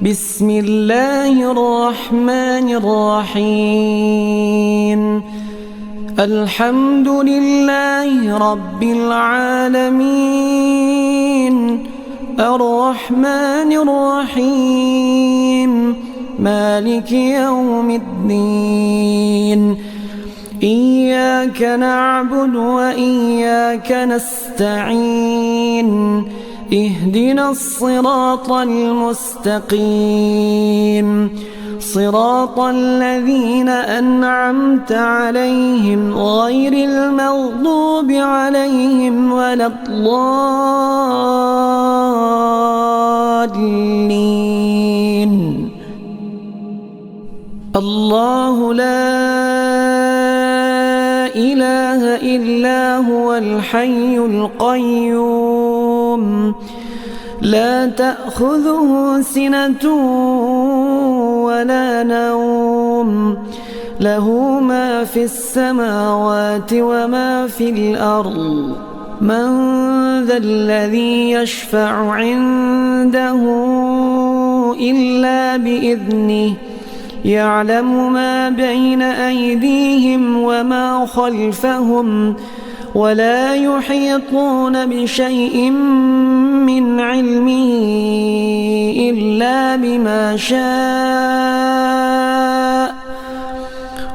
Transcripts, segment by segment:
بسم الله الرحمن الرحيم الحمد لله رب العالمين الرحمن الرحيم مالك يوم الدين إياك نعبد وإياك نستعين اهدنا الصراط المستقيم صراط الذين أنعمت عليهم غير المغضوب عليهم ولا الضالين الله لا إله إلا هو الحي القيوم لا تأخذه سنة ولا نوم له ما في السماوات وما في الأرض من ذا الذي يشفع عنده إلا بإذنه يعلم ما بين أيديهم وما خلفهم ولا يحيطون بشيء من علمه إلا بما شاء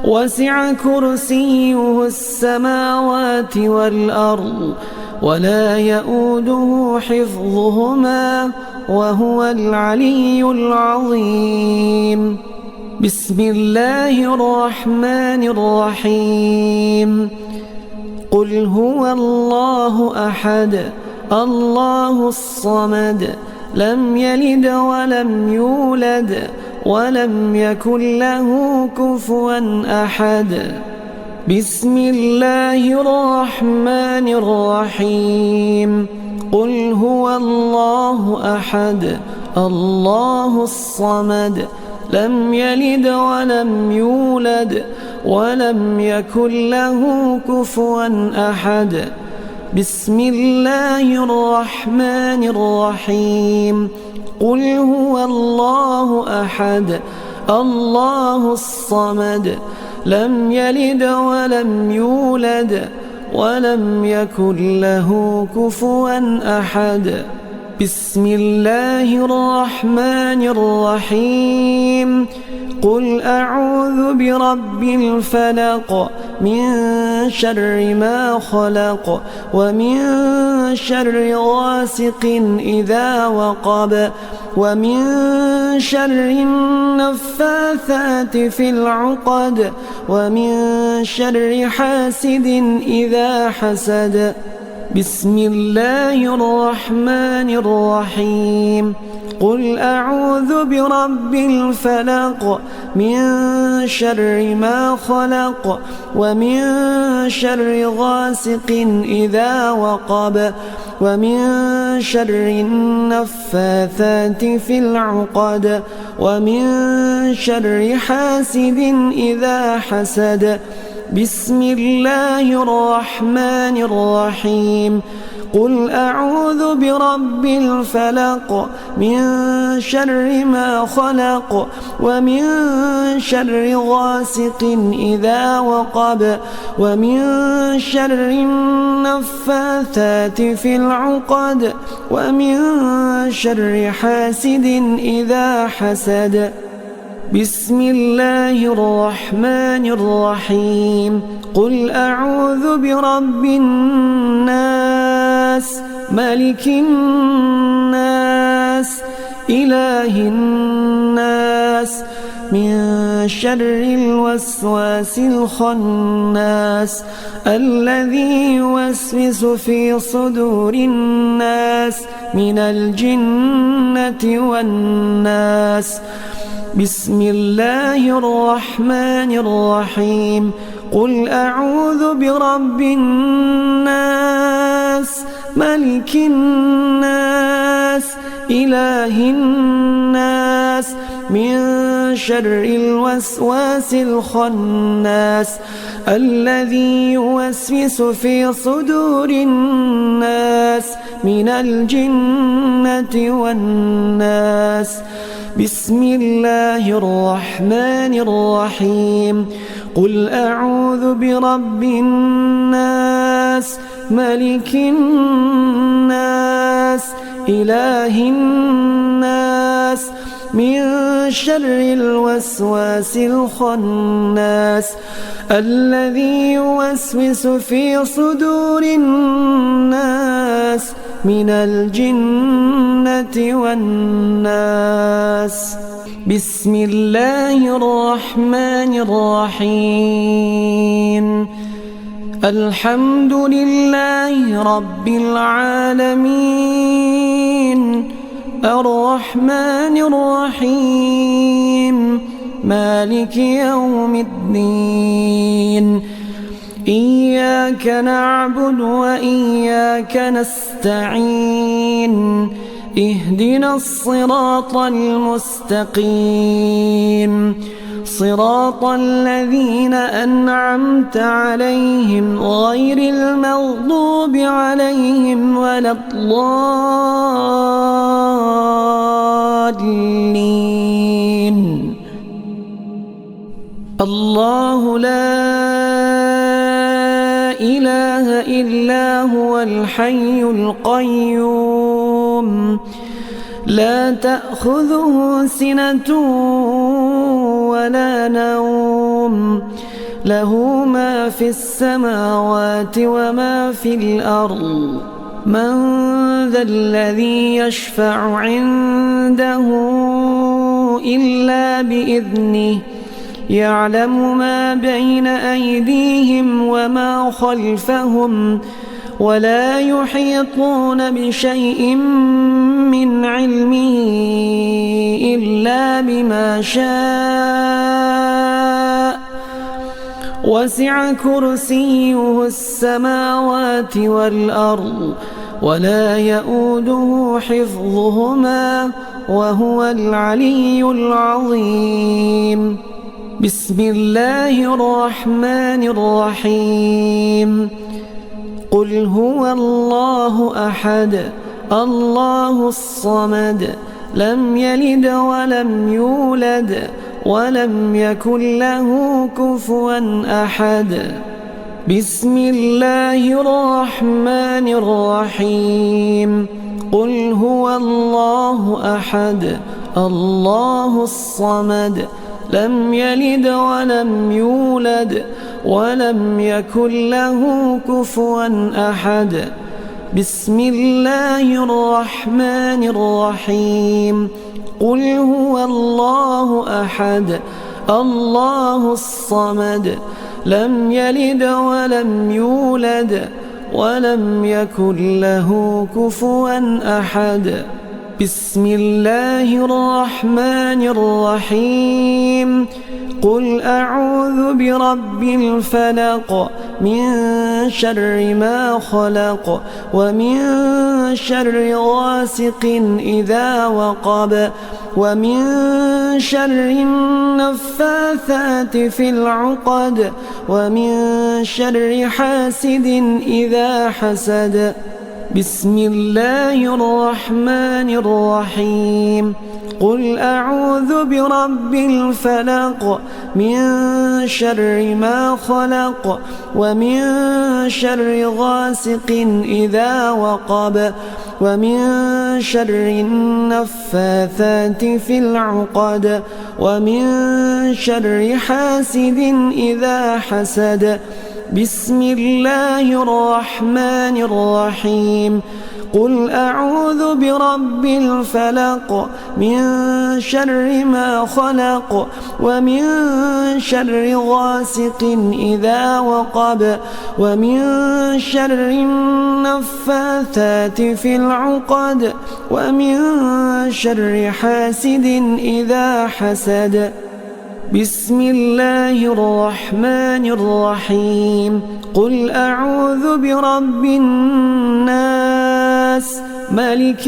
وسع كرسيه السماوات والأرض ولا يؤوده حفظهما وهو العلي العظيم بسم الله الرحمن الرحيم قل هو الله أحد الله الصمد لم يلد ولم يولد ولم يكن له كفوا أحد بسم الله الرحمن الرحيم قل هو الله أحد الله الصمد لم يلد ولم يولد ولم يكن له كفوا أحد بسم الله الرحمن الرحيم قل هو الله أحد الله الصمد لم يلد ولم يولد ولم يكن له كفوا أحد بسم الله الرحمن الرحيم قل أعوذ برب الفلق من شر ما خلق ومن شر غاسق إذا وقب ومن شر النفاثات في العقد ومن شر حاسد إذا حسد بسم الله الرحمن الرحيم قل أعوذ برب الفلق من شر ما خلق ومن شر غاسق إذا وقب ومن شر النفاثات في العقد ومن شر حاسد إذا حسد بسم الله الرحمن الرحيم قل أعوذ برب الفلق من شر ما خلق ومن شر غاسق إذا وقب ومن شر النفاثات في العقد ومن شر حاسد إذا حسد بسم الله الرحمن الرحيم قل أعوذ برب الناس ملك الناس إله الناس من شر الوسواس الخناس الذي يوسوس في صدور الناس من الجنة والناس بسم الله الرحمن الرحيم قل أعوذ برب الناس ملك الناس إله الناس من شر الوسواس الخناس الذي يوسوس في صدور الناس من الجنة والناس. بسم الله الرحمن الرحيم. قل أعوذ برب الناس ملك الناس إله الناس من شر الوسواس الخناس الذي يوسوس في صدور الناس من الجنة والناس. بسم الله الرحمن الرحيم. الحمد لله رب العالمين الرحمن الرحيم مالك يوم الدين. إياك نعبد وإياك نستعين. اهدنا الصراط المستقيم صراط الذين أنعمت عليهم غير المغضوب عليهم ولا الضالين. الله لا إله إلا هو الحي القيوم لا تأخذه سنة ولا نوم له ما في السماوات وما في الأرض. من ذا الذي يشفع عنده إلا بإذنه يعلم ما بين أيديهم وما خلفهم ولا يحيطون بشيء من علمه إلا بما شاء وسع كرسيه السماوات والأرض ولا يؤوده حفظهما وهو العلي العظيم. بسم الله الرحمن الرحيم. قل هو الله أحد الله الصمد لم يلد ولم يولد ولم يكن له كفوا أحد. بسم الله الرحمن الرحيم. قل هو الله أحد الله الصمد لم يلد ولم يولد ولم يكن له كفوا أحد. بسم الله الرحمن الرحيم. قل هو الله أحد الله الصمد لم يلد ولم يولد ولم يكن له كفوا أحد. بسم الله الرحمن الرحيم. قل أعوذ برب الفلق من شر ما خلق ومن شر غاسق إذا وقب ومن شر النفاثات في العقد ومن شر حاسد إذا حسد. بسم الله الرحمن الرحيم. قل أعوذ برب الفلق من شر ما خلق ومن شر غاسق إذا وقب ومن شر النفاثات في العقد ومن شر حاسد إذا حسد. بسم الله الرحمن الرحيم. قل أعوذ برب الفلق من شر ما خلق ومن شر غاسق إذا وقب ومن شر النفاثات في العقد ومن شر حاسد إذا حسد. بسم الله الرحمن الرحيم. قل أعوذ برب الناس ملك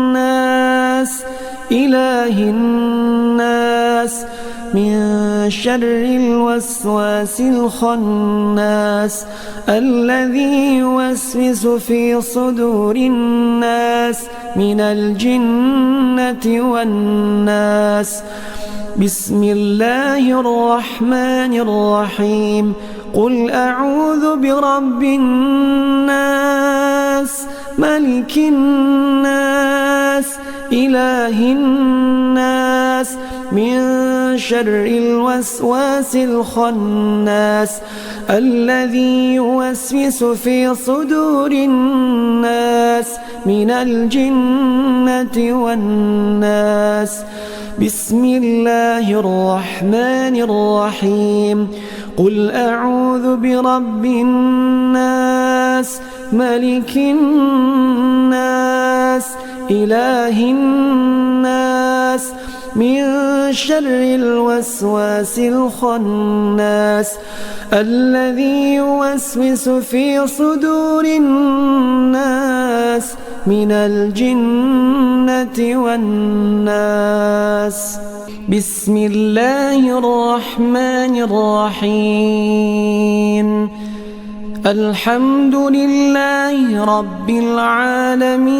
الناس إله الناس من شر الوسواس الخناس الذي يوسوس في صدور الناس من الجنة والناس. بسم الله الرحمن الرحيم. قل أعوذ برب الناس ملك الناس إله الناس من شر الوسواس الخناس الذي يوسوس في صدور الناس من الجنة والناس. بسم الله الرحمن الرحيم. قل أعوذ برب الناس ملك الناس إله الناس من شر الوسواس الخناس الذي يوسوس في صدور الناس من الجنة والناس. بسم الله الرحمن الرحيم. الحمد لله رب العالمين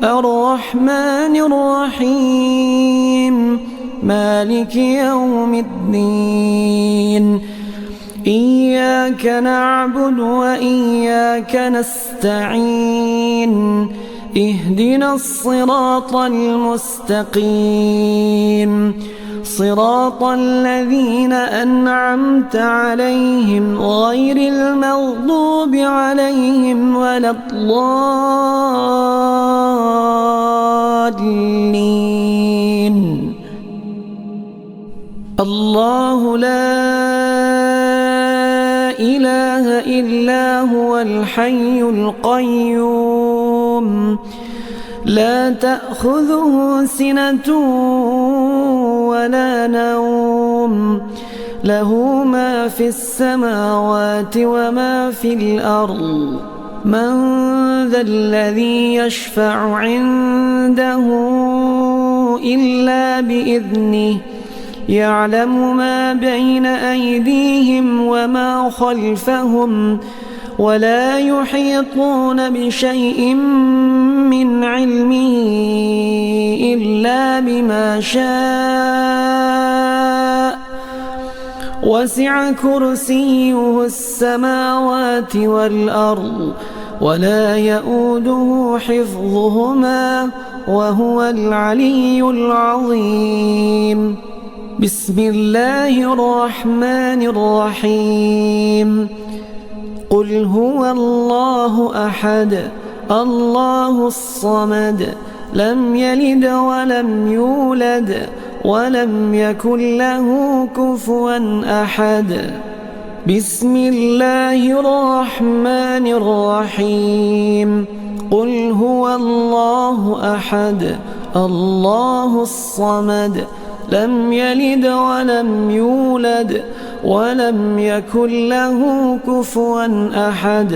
الرحمن الرحيم مالك يوم الدين. إياك نعبد وإياك نستعين. اهدنا الصراط المستقيم صراط الذين أنعمت عليهم غير المغضوب عليهم ولا الضالين. الله لا إله إلا هو الحي القيوم لا تأخذه سنة ولا نوم له ما في السماوات وما في الأرض. من ذا الذي يشفع عنده إلا بإذنه يعلم ما بين أيديهم وما خلفهم ولا يحيطون بشيء من علمه إلا بما شاء وسع كرسيه السماوات والأرض ولا يؤوده حفظهما وهو العلي العظيم. بسم الله الرحمن الرحيم. قل هو الله أحد الله الصمد لم يلد ولم يولد ولم يكن له كفوا أحد. بسم الله الرحمن الرحيم. قل هو الله أحد الله الصمد لم يلد ولم يولد ولم يكن له كفوا أحد.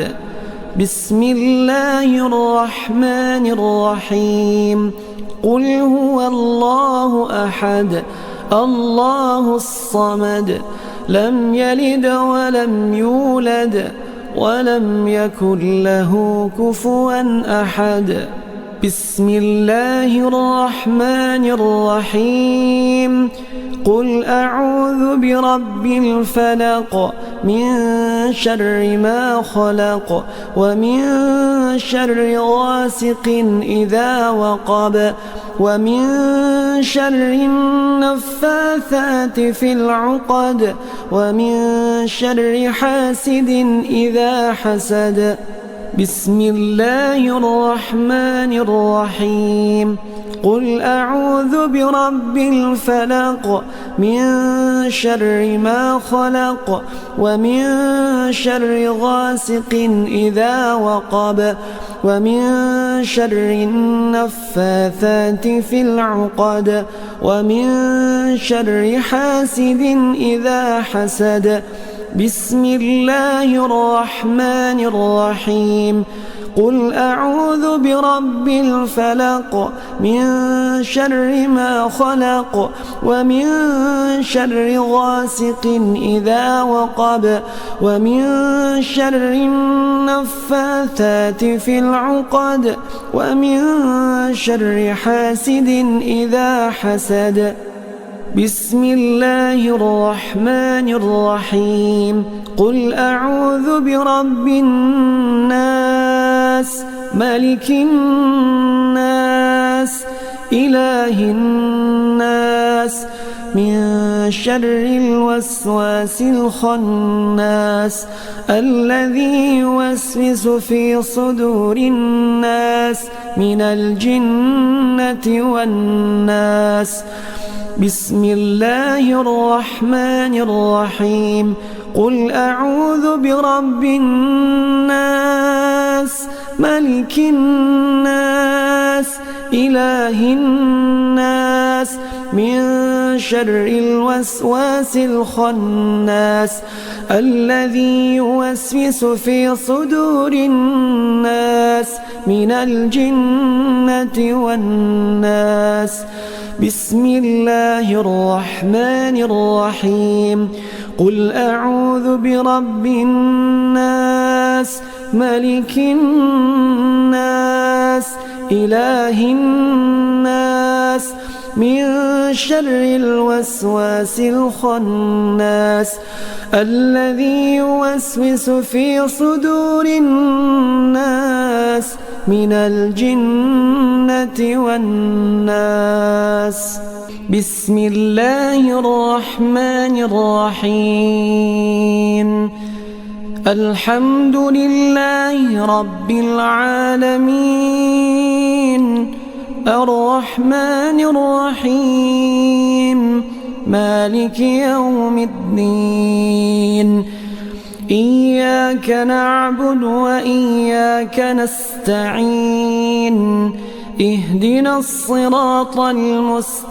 بسم الله الرحمن الرحيم. قل هو الله أحد الله الصمد لم يلد ولم يولد ولم يكن له كفوا أحد. بسم الله الرحمن الرحيم. قل أعوذ برب الفلق من شر ما خلق ومن شر غاسق إذا وقب ومن شر النفاثات في العقد ومن شر حاسد إذا حسد. بسم الله الرحمن الرحيم. قل أعوذ برب الفلق من شر ما خلق ومن شر غاسق إذا وقب ومن شر النفاثات في العقد ومن شر حاسد إذا حسد. بسم الله الرحمن الرحيم. قل أعوذ برب الفلق من شر ما خلق ومن شر غاسق إذا وقب ومن شر النفاثات في العقد ومن شر حاسد إذا حسد. بسم الله الرحمن الرحيم. قل أعوذ برب الناس ملك الناس إله الناس من شر الوسواس الخناس الذي يوسوس في صدور الناس من الجنة والناس. بسم الله الرحمن الرحيم. قل أعوذ برب الناس ملك الناس إله الناس من شر الوسواس الخناس الذي يوسوس في صدور الناس من الجنة والناس. بسم الله الرحمن الرحيم. قل أعوذ برب الناس ملك الناس إله الناس من شر الوسواس الخناس الذي يوسوس في صدور الناس من الجنة والناس. بسم الله الرحمن الرحيم. الحمد لله رب العالمين الرحمن الرحيم مالك يوم الدين. إياك نعبد وإياك نستعين. اهدنا الصراط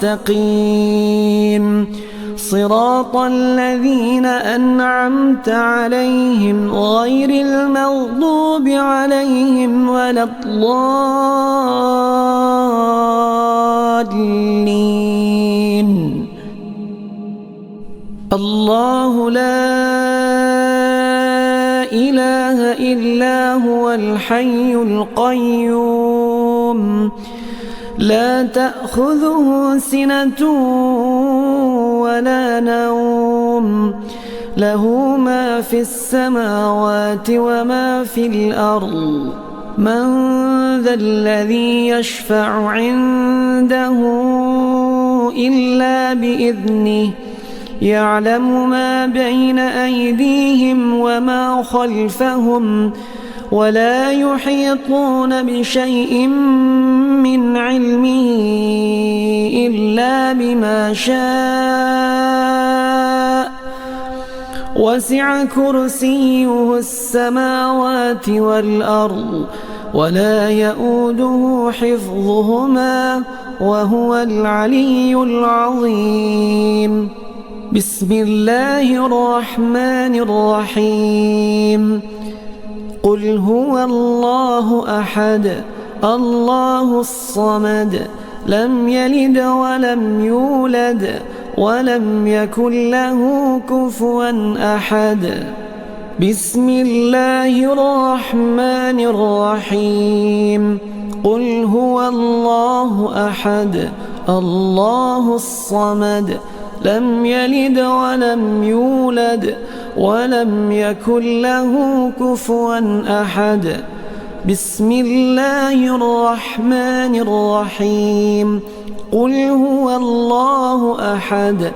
المستقيم صراط الذين أنعمت عليهم غير المغضوب عليهم ولا الضالين. الله لا إله إلا هو الحي القيوم لا تأخذه سنة ولا نوم له ما في السماوات وما في الأرض. من ذا الذي يشفع عنده إلا بإذنه يعلم ما بين أيديهم وما خلفهم ولا يحيطون بشيء من علمه إلا بما شاء وسع كرسيه السماوات والأرض ولا يؤوده حفظهما وهو العلي العظيم. بسم الله الرحمن الرحيم. قل هو الله أحد الله الصمد لم يلد ولم يولد ولم يكن له كفوا أحد. بسم الله الرحمن الرحيم. قل هو الله أحد الله الصمد لم يلد ولم يولد ولم يكن له كفوا أحد. بسم الله الرحمن الرحيم. قل هو الله أحد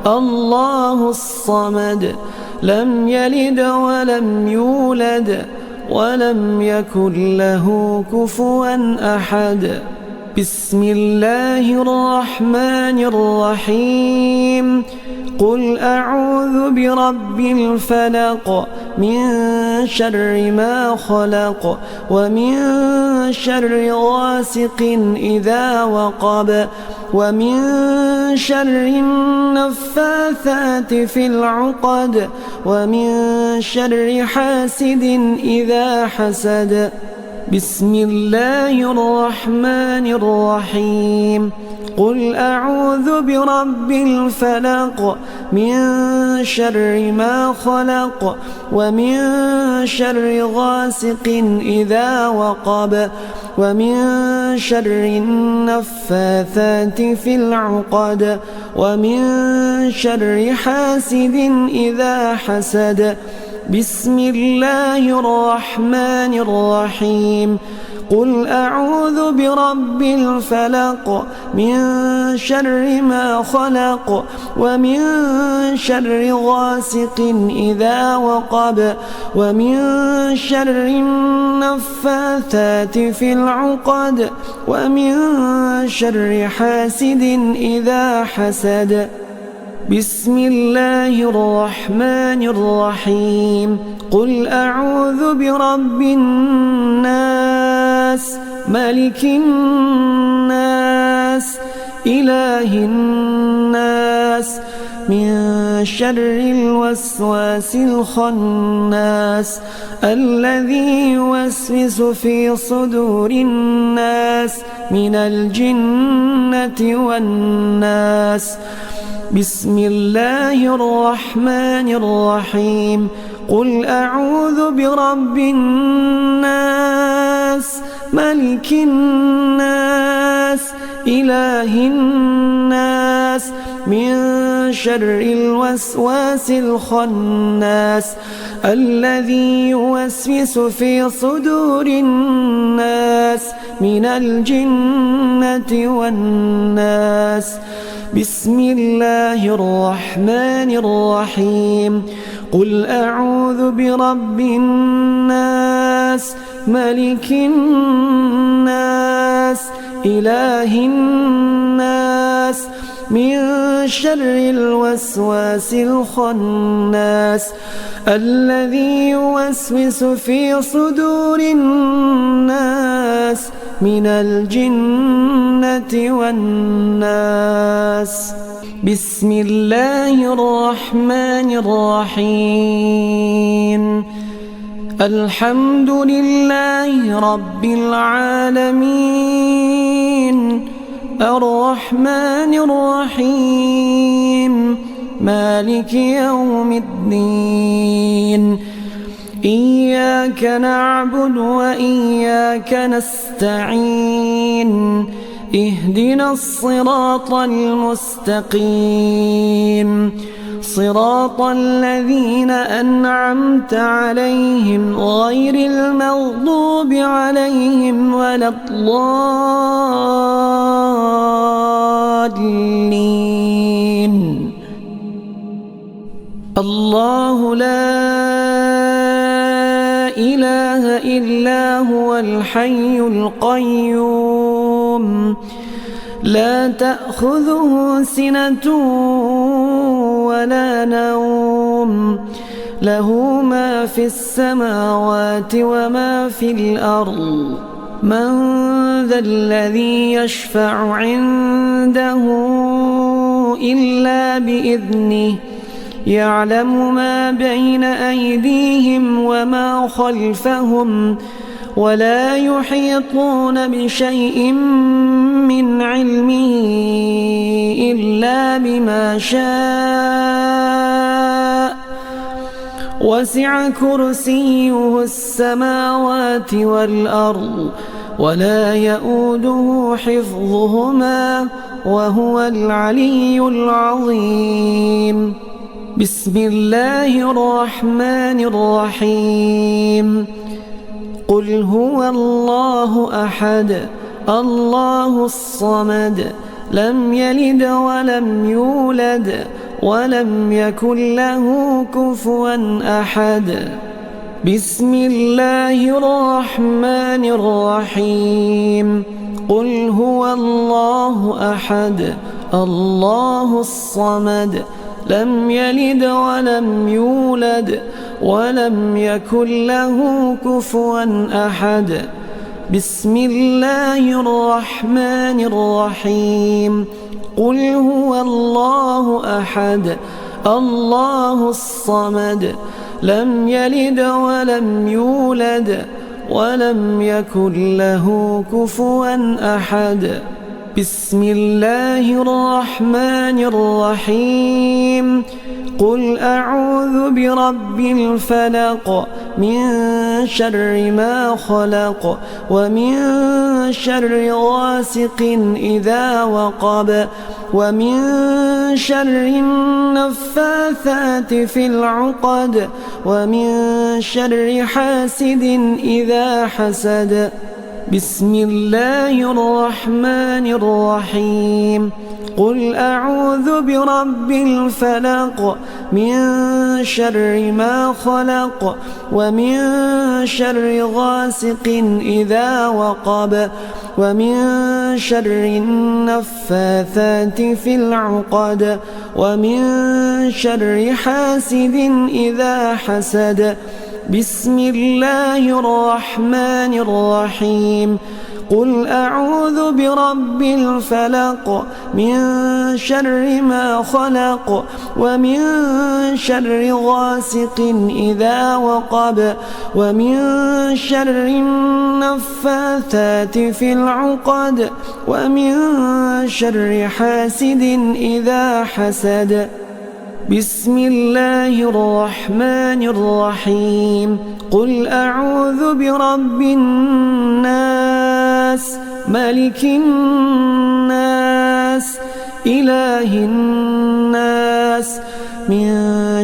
الله الصمد لم يلد ولم يولد ولم يكن له كفوا أحد. بسم الله الرحمن الرحيم. قل أعوذ برب الفلق من شر ما خلق ومن شر غاسق إذا وقب ومن شر النفاثات في العقد ومن شر حاسد إذا حسد. بسم الله الرحمن الرحيم قل أعوذ برب الفلق من شر ما خلق ومن شر غاسق إذا وقب ومن شر النفاثات في العقد ومن شر حاسد إذا حسد بسم الله الرحمن الرحيم قل أعوذ برب الفلق من شر ما خلق ومن شر غاسق إذا وقب ومن شر النفاثات في العقد ومن شر حاسد إذا حسد بسم الله الرحمن الرحيم قل أعوذ برب الناس ملك الناس إله الناس من شر الوسواس الخناس الذي يوسوس في صدور الناس من الجنة والناس بسم الله الرحمن الرحيم قل أعوذ برب الناس ملك الناس إله الناس من شر الوسواس الخناس الذي يوسوس في صدور الناس من الجنة والناس بسم الله الرحمن الرحيم قل أعوذ برب الناس ملك الناس إله الناس من شر الوسواس الخناس الذي يوسوس في صدور الناس من الجنة والناس بسم الله الرحمن الرحيم الحمد لله رب العالمين الرحمن الرحيم مالك يوم الدين إياك نعبد وإياك نستعين اهدنا الصراط المستقيم صراط الذين أنعمت عليهم غير المغضوب عليهم ولا الضالين الله لا إله إلا هو الحي القيوم لا تأخذه سنة ولا نوم له ما في السماوات وما في الأرض من ذا الذي يشفع عنده إلا بإذنه يعلم ما بين أيديهم وما خلفهم ولا يحيطون بشيء من علمه إلا بما شاء وسع كرسيه السماوات والأرض ولا يؤوده حفظهما وهو العلي العظيم بسم الله الرحمن الرحيم قل هو الله أحد الله الصمد لم يلد ولم يولد ولم يكن له كفوا أحد بسم الله الرحمن الرحيم قل هو الله أحد الله الصمد لم يلد ولم يولد ولم يكن له كفوا أحد بسم الله الرحمن الرحيم قل هو الله أحد الله الصمد لم يلد ولم يولد ولم يكن له كفوا أحد. بسم الله الرحمن الرحيم. قل أعوذ برب الفلق من شر ما خلق ومن شر غاسق إذا وقب ومن شر النفاثات في العقد ومن شر حاسد إذا حسد. بسم الله الرحمن الرحيم. قل أعوذ برب الفلق من شر ما خلق ومن شر غاسق إذا وقب ومن شر النفاثات في العقد ومن شر حاسد إذا حسد. بسم الله الرحمن الرحيم. قل أعوذ برب الفلق من شر ما خلق ومن شر غاسق إذا وقب ومن شر النفاثات في العقد ومن شر حاسد إذا حسد. بسم الله الرحمن الرحيم. قل أعوذ برب الناس ملك الناس إله الناس من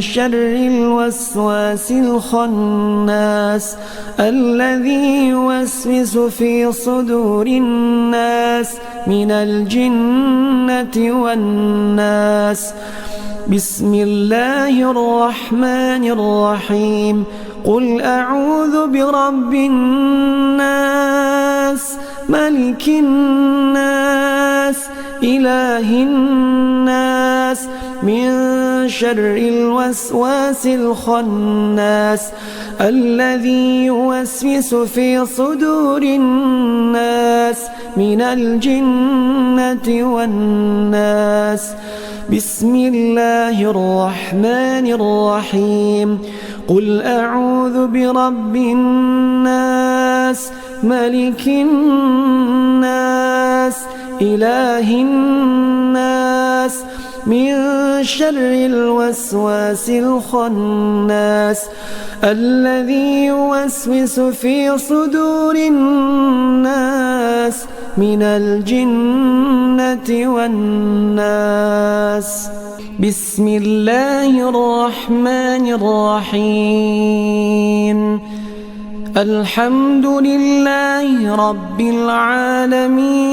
شر الوسواس الخناس الذي يوسوس في صدور الناس من الجنة والناس. بسم الله الرحمن الرحيم. قل أعوذ برب الناس ملك الناس إله الناس من شر الوسواس الخناس الذي يوسوس في صدور الناس من الجنة والناس. بسم الله الرحمن الرحيم. قل أعوذ برب الناس ملك الناس إله الناس من شر الوسواس الخناس الذي يوسوس في صدور الناس من الجنة والناس. بسم الله الرحمن الرحيم. الحمد لله رب العالمين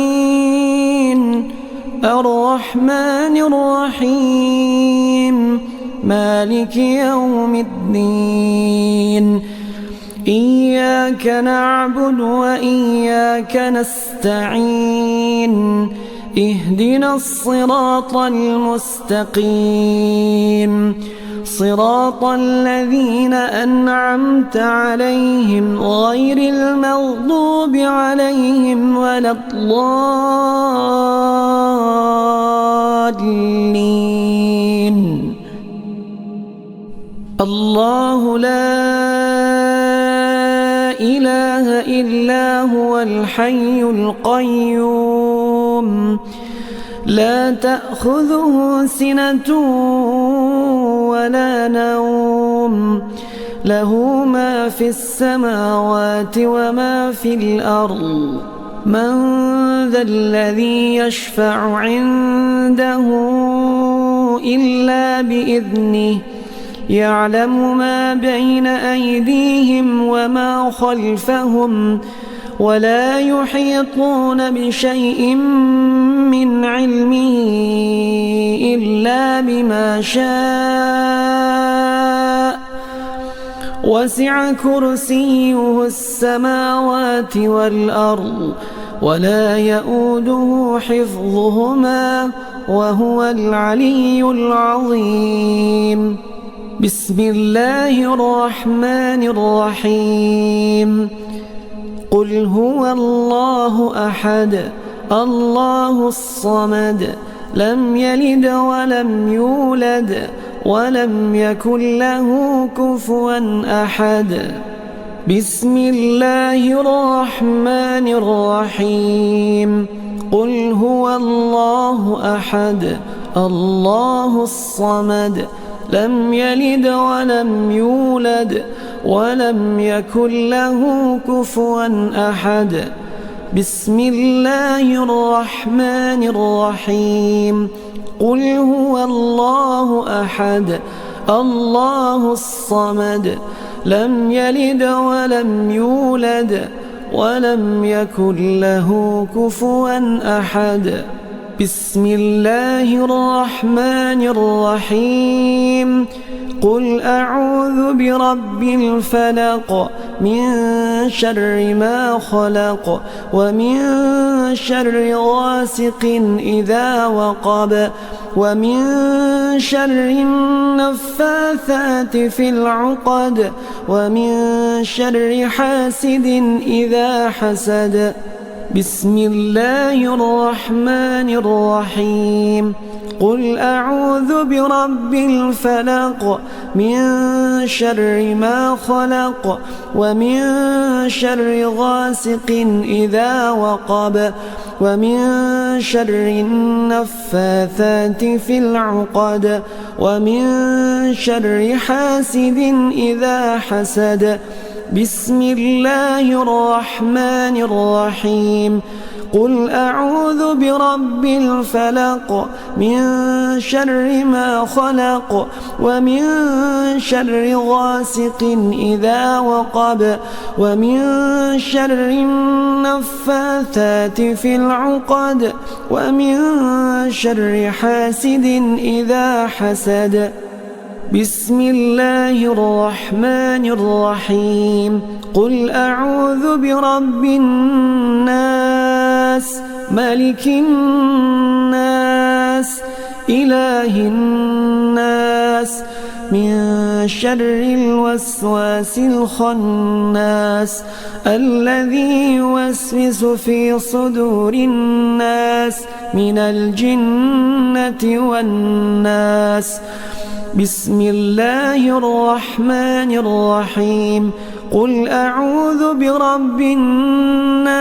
الرحمن الرحيم مالك يوم الدين. إياك نعبد وإياك نستعين. اهدنا الصراط المستقيم صراط الذين أنعمت عليهم غير المغضوب عليهم ولا الضالين. الله لا إله إلا هو الحي القيوم لا تأخذه سنة ولا نوم له ما في السماوات وما في الأرض. من ذا الذي يشفع عنده إلا بإذنه يعلم ما بين أيديهم وما خلفهم ولا يحيطون بشيء من علمه إلا بما شاء وسع كرسيه السماوات والأرض ولا يؤوده حفظهما وهو العلي العظيم. بسم الله الرحمن الرحيم. قل هو الله أحد الله الصمد لم يلد ولم يولد ولم يكن له كفوا أحد. بسم الله الرحمن الرحيم قل هو الله أحد الله الصمد لم يلد ولم يولد ولم يكن له كفوا أحد بسم الله الرحمن الرحيم قل هو الله أحد الله الصمد لم يلد ولم يولد ولم يكن له كفوا أحد بسم الله الرحمن الرحيم قل أعوذ برب الفلق من شر ما خلق ومن شر غاسق إذا وقب ومن شر النفاثات في العقد ومن شر حاسد إذا حسد بسم الله الرحمن الرحيم قل أعوذ برب الفلق من شر ما خلق ومن شر غاسق إذا وقب ومن شر النفاثات في العقد ومن شر حاسد إذا حسد بسم الله الرحمن الرحيم قل أعوذ برب الفلق من شر ما خلق ومن شر غاسق إذا وقب ومن شر النفاثات في العقد ومن شر حاسد إذا حسد بسم الله الرحمن الرحيم قل أعوذ برب الناس ملك الناس إله الناس من شر الوسواس الخناس الذي يوسوس في صدور الناس من الجنة والناس بسم الله الرحمن الرحيم قل أعوذ برب الناس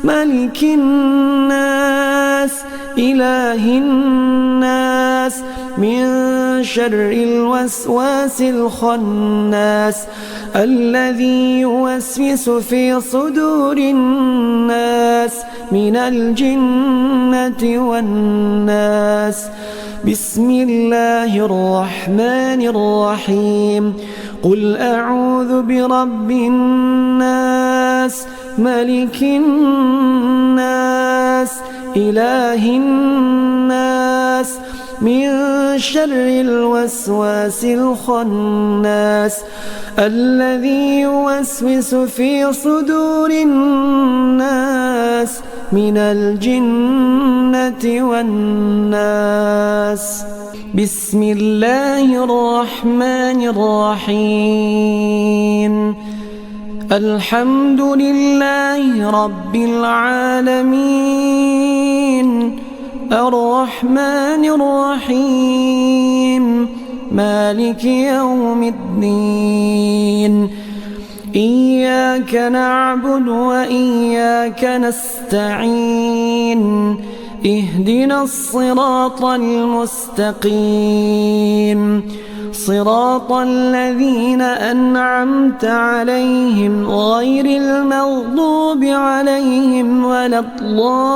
ملك الناس إله الناس من شر الوسواس الخناس الذي يوسوس في صدور الناس من الجنة والناس بسم الله الرحمن الرحيم قل أعوذ برب الناس ملك الناس إله الناس من شر الوسواس الخناس الذي يوسوس في صدور الناس من الجنة والناس بسم الله الرحمن الرحيم الحمد لله رب العالمين الرحمن الرحيم مالك يوم الدين إياك نعبد وإياك نستعين اهدنا الصراط المستقيم صراط الذين أنعمت عليهم غير المغضوب عليهم ولا الضالين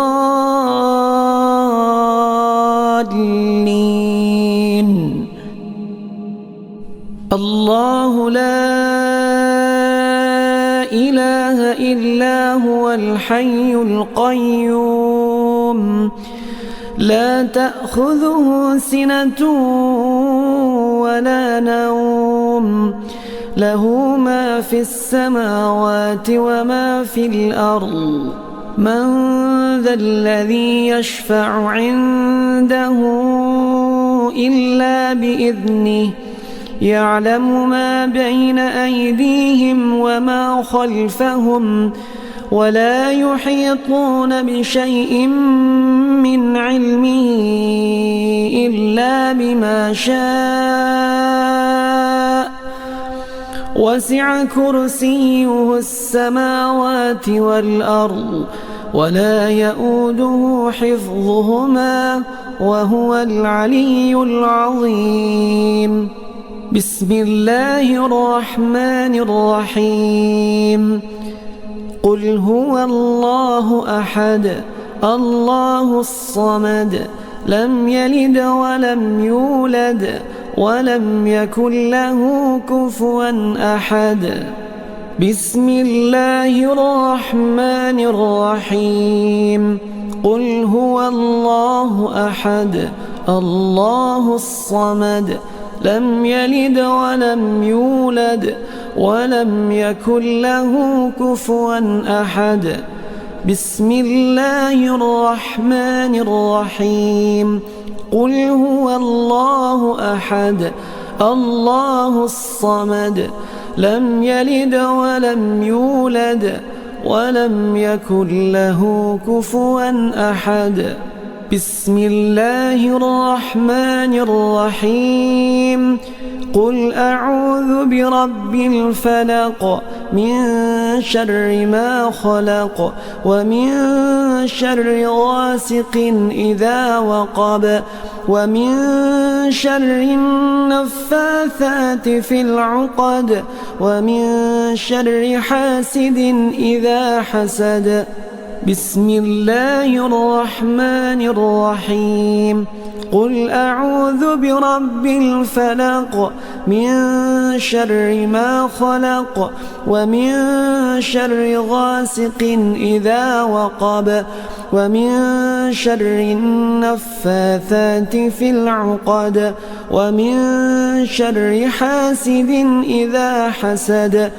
الله لا إله إلا هو الحي القيوم لا تأخذه سنة ولا نوم له ما في السماوات وما في الأرض من ذا الذي يشفع عنده إلا بإذنه يعلم ما بين أيديهم وما خلفهم ولا يحيطون بشيء من علمه إلا بما شاء وسع كرسيه السماوات والأرض ولا يؤوده حفظهما وهو العلي العظيم. بسم الله الرحمن الرحيم. قل هو الله أحد الله الصمد لم يلد ولم يولد ولم يكن له كفوا أحد. بسم الله الرحمن الرحيم. قل هو الله أحد الله الصمد لم يلد ولم يولد ولم يكن له كفوا أحد. بسم الله الرحمن الرحيم. قل هو الله أحد الله الصمد لم يلد ولم يولد ولم يكن له كفوا أحد. بسم الله الرحمن الرحيم. قل أعوذ برب الفلق من شر ما خلق ومن شر غاسق إذا وقب ومن شر النفاثات في العقد ومن شر حاسد إذا حسد. بسم الله الرحمن الرحيم. قل أعوذ برب الفلق من شر ما خلق ومن شر غاسق إذا وقب ومن شر النفاثات في العقد ومن شر حاسد إذا حسد.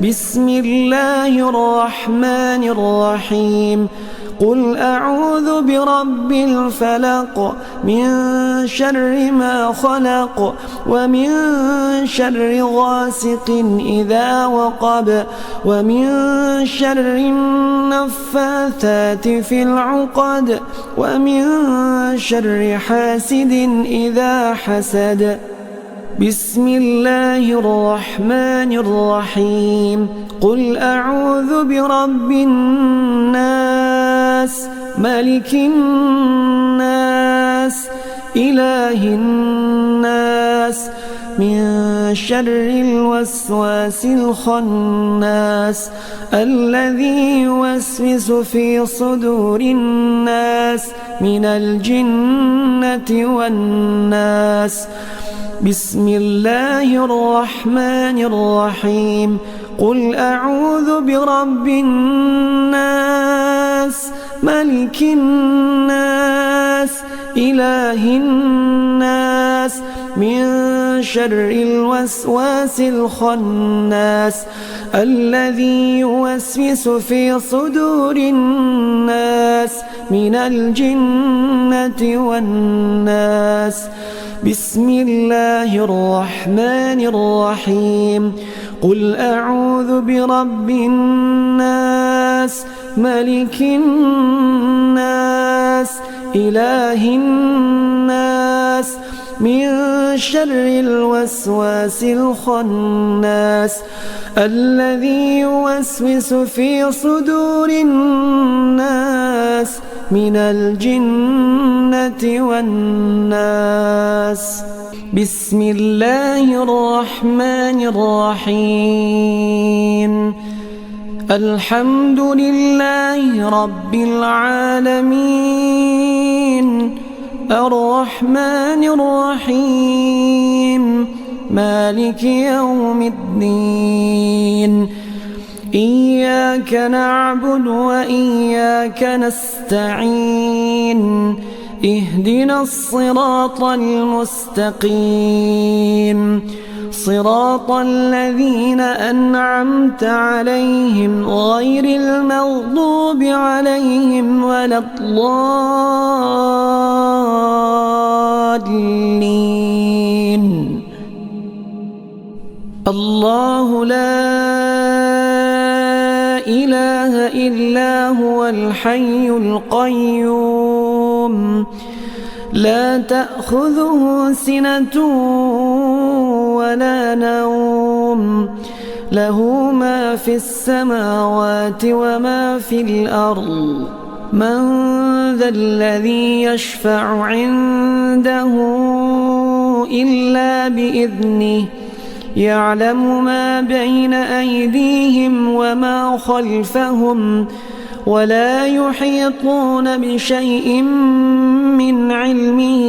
بسم الله الرحمن الرحيم. قل أعوذ برب الفلق من شر ما خلق ومن شر غاسق إذا وقب ومن شر النفاثات في العقد ومن شر حاسد إذا حسد. بسم الله الرحمن الرحيم. قل أعوذ برب الناس ملك الناس إله الناس من شر الوسواس الخناس الذي يوسوس في صدور الناس من الجنة والناس. بسم الله الرحمن الرحيم. قل أعوذ برب الناس ملك الناس إله الناس من شر الوسواس الخناس الذي يوسوس في صدور الناس من الجنة والناس. بسم الله الرحمن الرحيم. قل أعوذ برب الناس ملك الناس إله الناس من شر الوسواس الخناس الذي يوسوس في صدور الناس من الجنة والناس. بسم الله الرحمن الرحيم. الحمد لله رب العالمين الرحمن الرحيم مالك يوم الدين. إياك نعبد وإياك نستعين. اهدنا الصراط المستقيم صراط الذين أنعمت عليهم غير المغضوب عليهم ولا الضالين. الله لا إله إلا هو الحي القيوم لا تأخذه سنة ولا نوم له ما في السماوات وما في الأرض. من ذا الذي يشفع عنده إلا بإذنه يعلم ما بين أيديهم وما خلفهم ولا يحيطون بشيء من علمه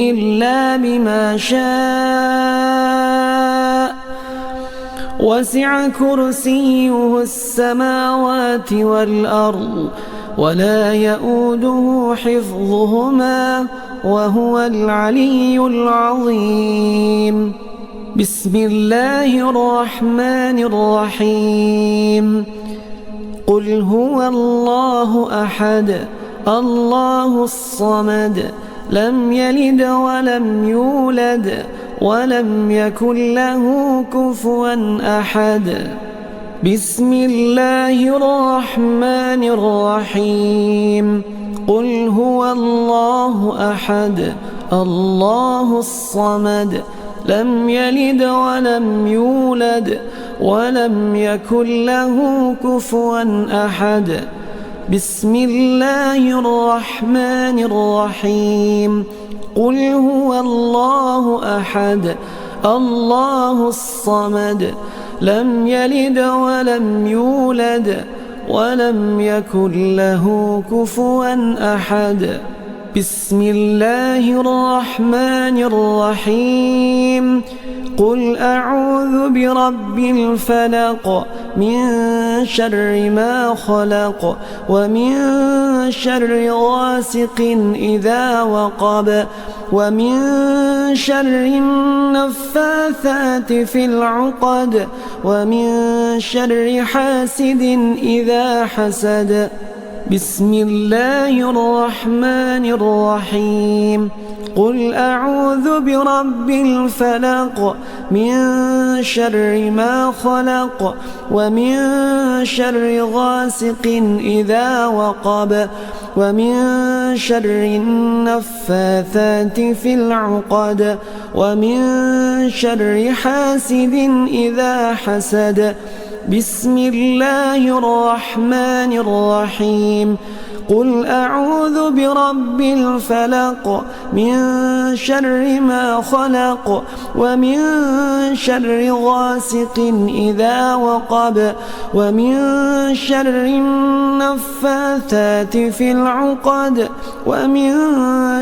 إلا بما شاء وسع كرسيه السماوات والأرض ولا يؤوده حفظهما وهو العلي العظيم. بسم الله الرحمن الرحيم. قل هو الله أحد الله الصمد لم يلد ولم يولد ولم يكن له كفوا أحد. بسم الله الرحمن الرحيم. قل هو الله أحد الله الصمد لم يلد ولم يولد ولم يكن له كفوا أحد. بسم الله الرحمن الرحيم. قل هو الله أحد الله الصمد لم يلد ولم يولد ولم يكن له كفوا أحد. بسم الله الرحمن الرحيم. قل أعوذ برب الفلق من شر ما خلق ومن شر غاسق إذا وقب ومن شر النفاثات في العقد ومن شر حاسد إذا حسد. بسم الله الرحمن الرحيم. قل أعوذ برب الفلق من شر ما خلق ومن شر غاسق إذا وقب ومن شر النفاثات في العقد ومن شر حاسد إذا حسد. بسم الله الرحمن الرحيم. قل أعوذ برب الفلق من شر ما خلق ومن شر غاسق إذا وقب ومن شر النفاثات في العقد ومن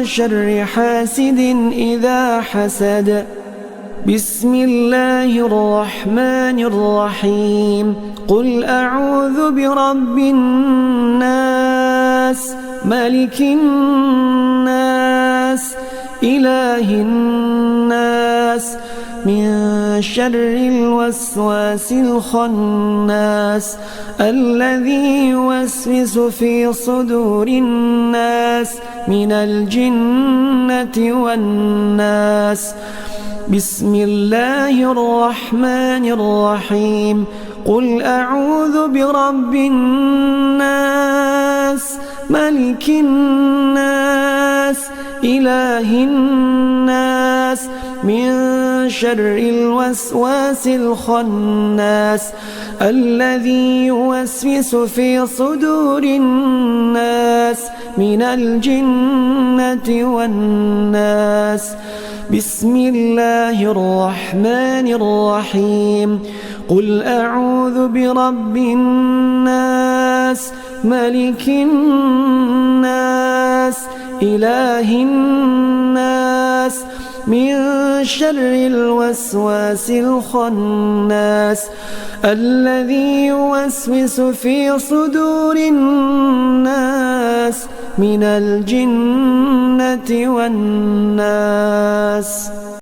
شر حاسد إذا حسد. بسم الله الرحمن الرحيم. قل أعوذ برب الناس ملك الناس إله الناس من شر الوسواس الخناس الذي يوسوس في صدور الناس من الجنة والناس. بسم الله الرحمن الرحيم. قل أعوذ برب الناس ملك الناس إله الناس من شر الوسواس الخناس الذي يوسوس في صدور الناس من الجنة والناس. بسم الله الرحمن الرحيم. قل أعوذ برب الناس ملك الناس إله الناس من شر الوسواس الخناس الذي يوسوس في صدور الناس من الجنة والناس.